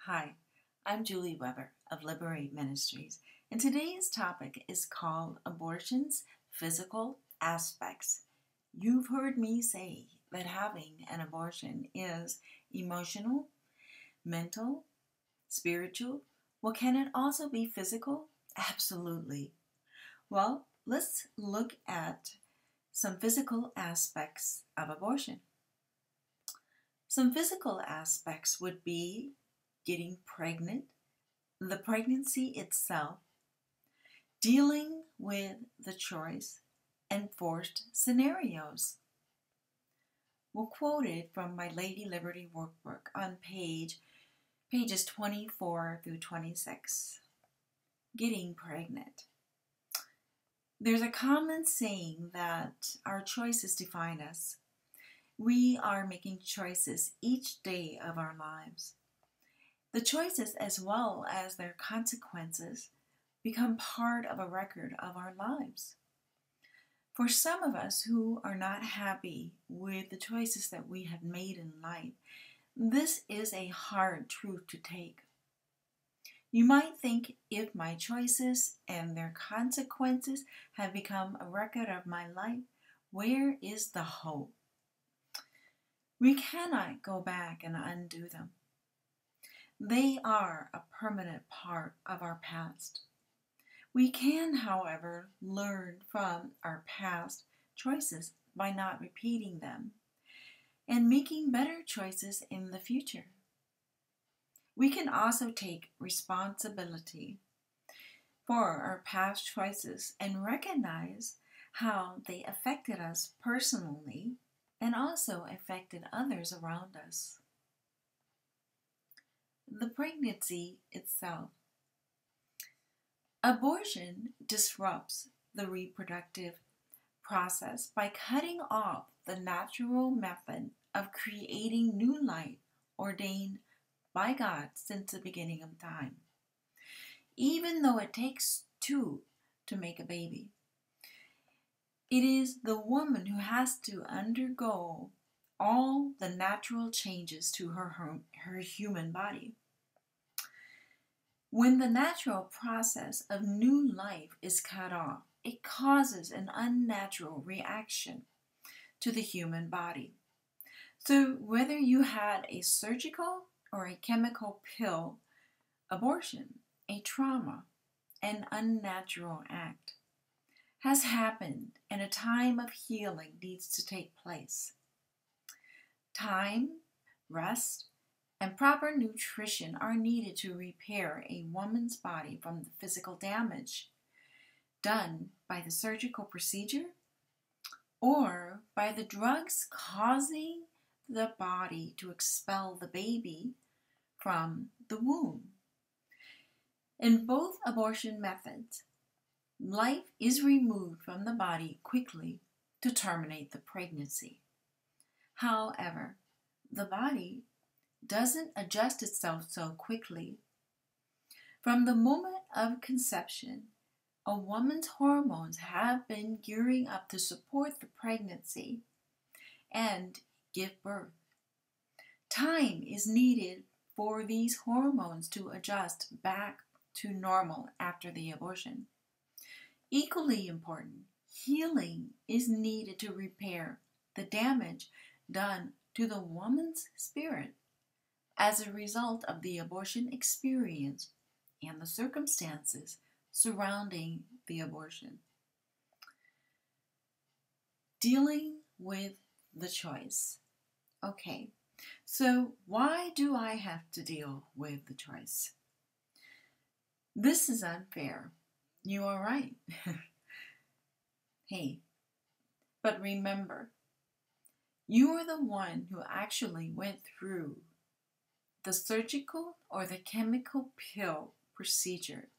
Hi, I'm Julie Weber of Liberate Ministries, and today's topic is called Abortion's Physical Aspects. You've heard me say that having an abortion is emotional, mental, spiritual. Well, can it also be physical? Absolutely. Well, let's look at some physical aspects of abortion. Some physical aspects would be getting pregnant, the pregnancy itself, dealing with the choice, and forced scenarios. We'll quote it from my Lady Liberty workbook on pages 24 through 26. Getting pregnant. There's a common saying that our choices define us. We are making choices each day of our lives. The choices, as well as their consequences, become part of a record of our lives. For some of us who are not happy with the choices that we have made in life, this is a hard truth to take. You might think, if my choices and their consequences have become a record of my life, where is the hope? We cannot go back and undo them. They are a permanent part of our past. We can, however, learn from our past choices by not repeating them and making better choices in the future. We can also take responsibility for our past choices and recognize how they affected us personally and also affected others around us. The pregnancy itself. Abortion disrupts the reproductive process by cutting off the natural method of creating new life ordained by God since the beginning of time. Even though it takes two to make a baby, it is the woman who has to undergo all the natural changes to her human body. When the natural process of new life is cut off, it causes an unnatural reaction to the human body. So whether you had a surgical or a chemical pill abortion, a trauma, an unnatural act has happened, and a time of healing needs to take place. Time, rest, and proper nutrition are needed to repair a woman's body from the physical damage done by the surgical procedure or by the drugs causing the body to expel the baby from the womb. In both abortion methods, life is removed from the body quickly to terminate the pregnancy. However, the body doesn't adjust itself so quickly. From the moment of conception, a woman's hormones have been gearing up to support the pregnancy and give birth. Time is needed for these hormones to adjust back to normal after the abortion. Equally important, healing is needed to repair the damage done to the woman's spirit as a result of the abortion experience and the circumstances surrounding the abortion. Dealing with the choice. Okay, so why do I have to deal with the choice? This is unfair. You are right. Hey, but remember, you are the one who actually went through the surgical or the chemical pill procedure,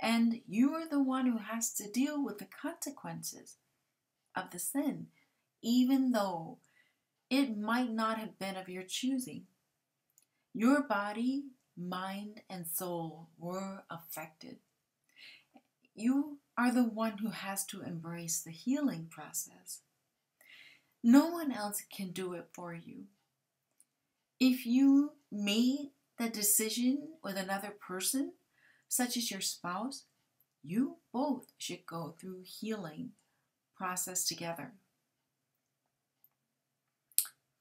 and you are the one who has to deal with the consequences of the sin, even though it might not have been of your choosing. Your body, mind, and soul were affected. You are the one who has to embrace the healing process. No one else can do it for you. If you made the decision with another person, such as your spouse, you both should go through healing process together.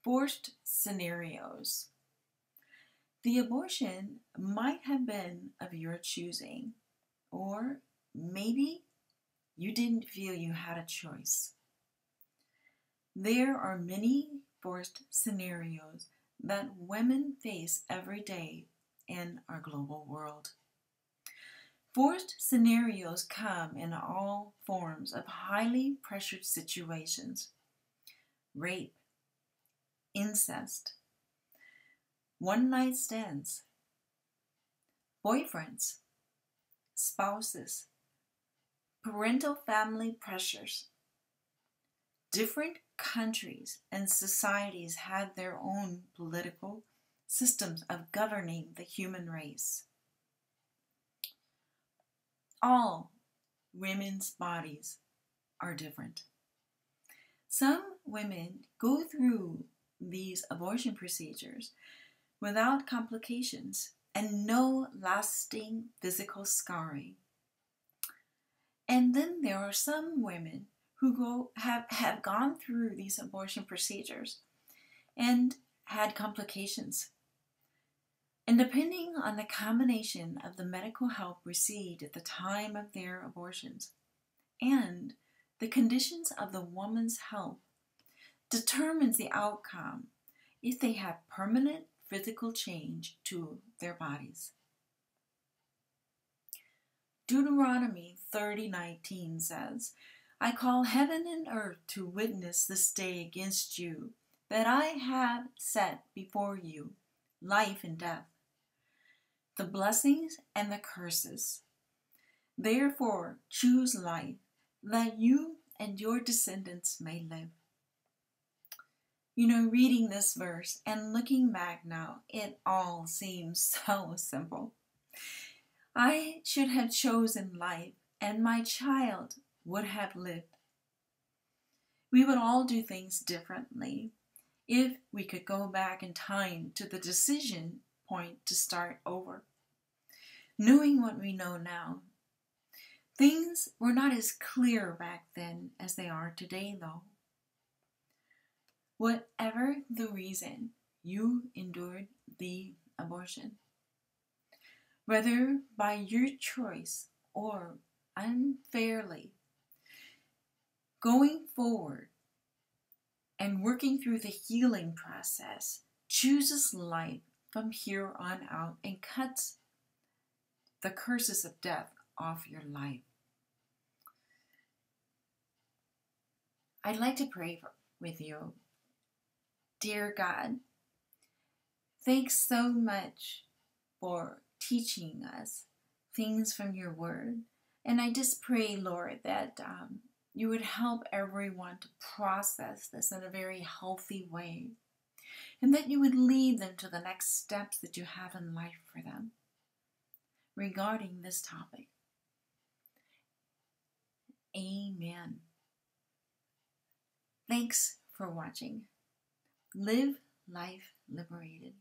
Forced scenarios. The abortion might have been of your choosing, or maybe you didn't feel you had a choice. There are many forced scenarios that women face every day in our global world. Forced scenarios come in all forms of highly pressured situations: rape, incest, one-night stands, boyfriends, spouses, parental family pressures. Different countries and societies had their own political systems of governing the human race. All women's bodies are different. Some women go through these abortion procedures without complications and no lasting physical scarring. And then there are some women who have gone through these abortion procedures and had complications. And depending on the combination of the medical help received at the time of their abortions and the conditions of the woman's health, determines the outcome if they have permanent physical change to their bodies. Deuteronomy 30:19 says, I call heaven and earth to witness this day against you, that I have set before you life and death, the blessings and the curses. Therefore choose life, that you and your descendants may live. You know, reading this verse and looking back now, it all seems so simple. I should have chosen life, and my child would have lived. We would all do things differently if we could go back in time to the decision point to start over. Knowing what we know now, things were not as clear back then as they are today, though. Whatever the reason you endured the abortion, whether by your choice or unfairly, going forward and working through the healing process chooses life from here on out and cuts the curses of death off your life. I'd like to pray with you. Dear God, thanks so much for teaching us things from your word. And I just pray, Lord, that you would help everyone to process this in a very healthy way, and that you would lead them to the next steps that you have in life for them regarding this topic. Amen. Thanks for watching. Live life liberated.